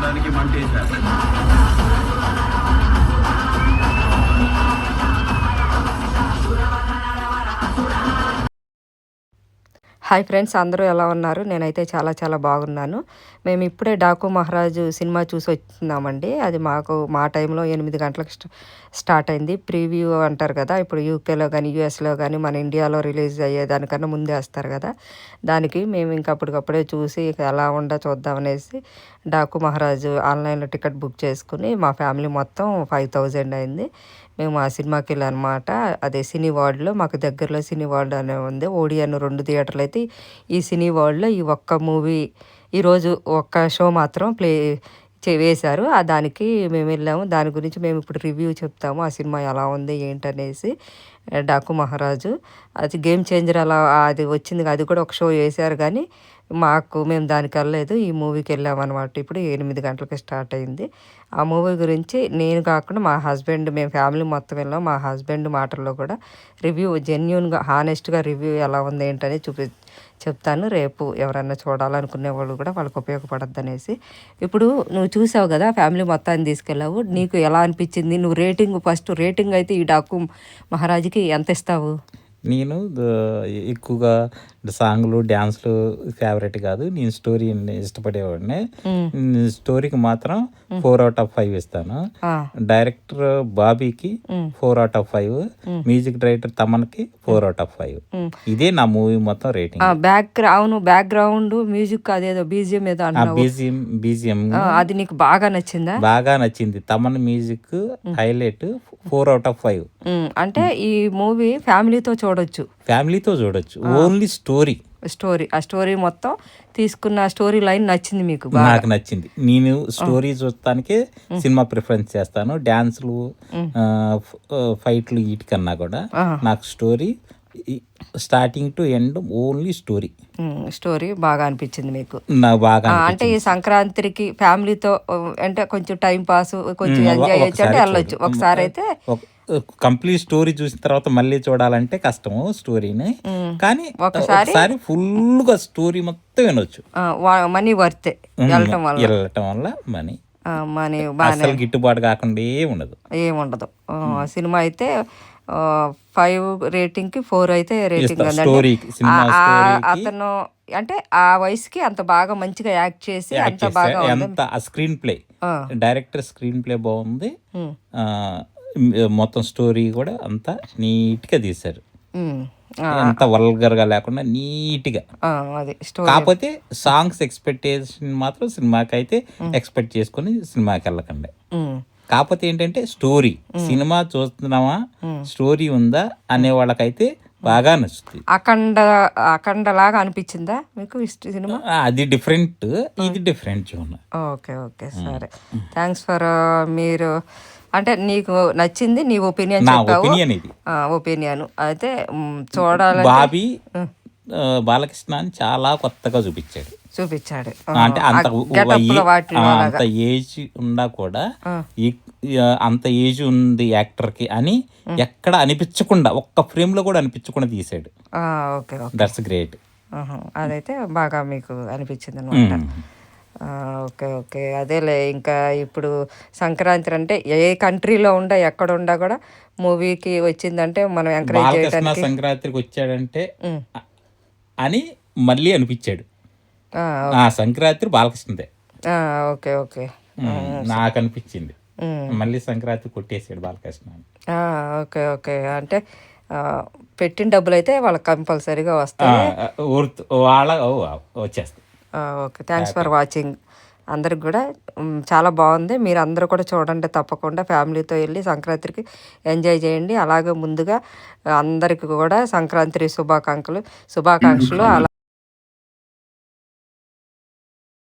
చేయడానికి మంటేశారు. Hi friends, అందరూ ఎలా ఉన్నారు? నేనైతే చాలా చాలా బాగున్నాను. మేము ఇప్పుడే డాకు మహారాజు సినిమా చూసి వచ్చినామండి. అది మా టైంలో 8 గంటలకు స్టార్ట్ అయింది. ప్రీవ్యూ అంటారు కదా, ఇప్పుడు యూకేలో కానీ యూఎస్లో కానీ మన ఇండియాలో రిలీజ్ అయ్యేదానికన్నా ముందే వేస్తారు కదా, దానికి మేము ఇంకా అప్పటికప్పుడే చూసి ఎలా ఉందో చూద్దామనేసి డాకు మహారాజు ఆన్లైన్లో టికెట్ బుక్ చేసుకుని మా ఫ్యామిలీ మొత్తం 5000 అయింది. మేము ఆ సినిమాకి వెళ్ళామన్నమాట. అదే సినీ వరల్డ్లో, మాకు దగ్గరలో సినీ వరల్డ్ అనే ఉంది. ఓడియన్ 2 థియేటర్లు అయితే ఈ సినీ వరల్డ్లో ఈ ఒక్క మూవీ ఈరోజు ఒక్క షో మాత్రం వేశారు. దానికి మేము వెళ్ళాము. దాని గురించి మేము ఇప్పుడు రివ్యూ చెప్తాము. ఆ సినిమా ఎలా ఉంది ఏంటనేసి. డాకు మహారాజు అది గేమ్ చేంజర్ అలా అది వచ్చింది, అది కూడా ఒక షో వేశారు. కానీ మేము దానికి వెళ్ళలేదు, ఈ మూవీకి వెళ్ళామన్నమాట. ఇప్పుడు 8 గంటలకి స్టార్ట్ అయింది. ఆ మూవీ గురించి నేను కాకుండా మా హస్బెండ్, మేము ఫ్యామిలీ మొత్తం వెళ్ళాం. మా హస్బెండ్ మాటల్లో కూడా రివ్యూ జెన్యూన్గా హానెస్ట్గా రివ్యూ ఎలా ఉంది ఏంటని చెప్తాను. రేపు ఎవరైనా చూడాలనుకునే వాళ్ళు కూడా వాళ్ళకి ఉపయోగపడద్దు అనేసి. ఇప్పుడు నువ్వు చూసావు కదా, ఫ్యామిలీ మొత్తాన్ని తీసుకెళ్ళావు, నీకు ఎలా అనిపించింది? నువ్వు ఫస్ట్ రేటింగ్ అయితే ఈ డాకు మహారాజుకి ఎంత ఇస్తావు? నేను ఎక్కువగా సాంగ్లు డ్యాన్స్లు ఫేవరెట్ కాదు, నేను స్టోరీ ఇష్టపడేవాడిని. స్టోరీకి మాత్రం 4/5 ఇస్తాను. డైరెక్టర్ బాబీకి 4/5, మ్యూజిక్ డైరెక్టర్ తమన్కి 4/5. ఇదే నా మూవీ మొత్తం రేటింగ్. బ్యాక్గ్రౌండ్ మ్యూజిక్ అదేదో బీజిఎం ఏదో బీజిఎం అది నీకు బాగా నచ్చిందా? బాగా నచ్చింది. Thaman music highlight. 4/5. అంటే ఈ మూవీ ఫ్యామిలీతో చూడొచ్చు. ఓన్లీ ఆ స్టోరీ మొత్తం తీసుకున్న స్టోరీ లైన్ నచ్చింది మీకు? నాకు నచ్చింది. నేను స్టోరీ చూడటానికే సినిమా ప్రిఫరెన్స్ చేస్తాను. డాన్సులు ఫైట్లు వీటికన్నా కూడా నాకు story starting to end only story బాగా అనిపించింది మీకు? బాగా. అంటే ఈ సంక్రాంతికి ఫ్యామిలీతో అంటే కొంచెం టైం పాస్, కొంచెం ఎంజాయ్ చేయొచ్చు అంటే వెళ్ళొచ్చు. ఒకసారి అయితే కంప్లీట్ స్టోరీ చూసిన తర్వాత మళ్ళీ చూడాలంటే కష్టము స్టోరీని, కానీ ఒకసారి ఫుల్ గా స్టోరీ మొత్తం వినొచ్చు. మనీ వర్తే వెళ్ళటం వల్ల మనీ అసలు గిట్టుబాటు కాకుండా ఏముండదు. సినిమా అయితే 5 రేటింగ్ కి 4 అయితే రేటింగ్. అతను అంటే ఆ వయసుకి అంత బాగా మంచిగా యాక్ట్ చేసి అంత బాగా screen play, director screen play బాగుంది. మొత్తం స్టోరీ కూడా అంతా నీట్ గా తీశారు, అంత వల్గర్ గా లేకుండా నీట్ గా. కాకపోతే సాంగ్స్ ఎక్స్పెక్టేషన్ మాత్రం సినిమాకి అయితే ఎక్స్పెక్ట్ చేసుకుని సినిమాకి వెళ్ళకండి. కాకపోతే ఏంటంటే స్టోరీ, సినిమా చూస్తున్నామా స్టోరీ ఉందా అనే వాళ్ళకైతే బాగా నచ్చుతుంది. అఖండలాగా అనిపించిందా మీకు సినిమా? అది డిఫరెంట్, ఇది డిఫరెంట్ జోన్. ఓకే సరే, థ్యాంక్స్ ఫర్ మీరు అంటే నీకు నచ్చింది, నీ ఒపీనియన్ చెప్పావు. ఒపీనియన్ అయితే చూడాలి. బాబీ బాలకృష్ణ చాలా కొత్తగా చూపించాడు. అంటే అంత ఏజ్ ఉన్నా కూడా అంత ఏజ్ ఉంది యాక్టర్ కి అని ఎక్కడ అనిపించకుండా, ఒక్క ఫ్రేమ్ లో కూడా అనిపించకుండా తీసాడు. That's great. అదైతే బాగా మీకు అనిపించింది అనమాట. ఓకే అదేలే. ఇంకా ఇప్పుడు సంక్రాంతి అంటే ఏ కంట్రీలో ఎక్కడ కూడా మూవీకి వచ్చిందంటే మనం ఎంకరేజ్ చేయడానికి. సంక్రాంతికి వచ్చాడంటే అని మళ్ళీ అనిపించాడు. సంక్రాంతి బాలకృష్ణదే. ఓకే నాకు అనిపించింది మళ్ళీ సంక్రాంతి కొట్టేసాడు బాలకృష్ణ. ఓకే అంటే పెట్టిన డబ్బులు అయితే వాళ్ళకి కంపల్సరీగా వస్తాయి, వచ్చేస్తాయి. Okay, thanks for watching. అందరికి కూడా చాలా బాగుంది. మీరు అందరూ కూడా చూడండి తప్పకుండా. ఫ్యామిలీతో వెళ్ళి సంక్రాంతికి ఎంజాయ్ చేయండి. అలాగే ముందుగా అందరికి కూడా సంక్రాంతి శుభాకాంక్షలు. అలా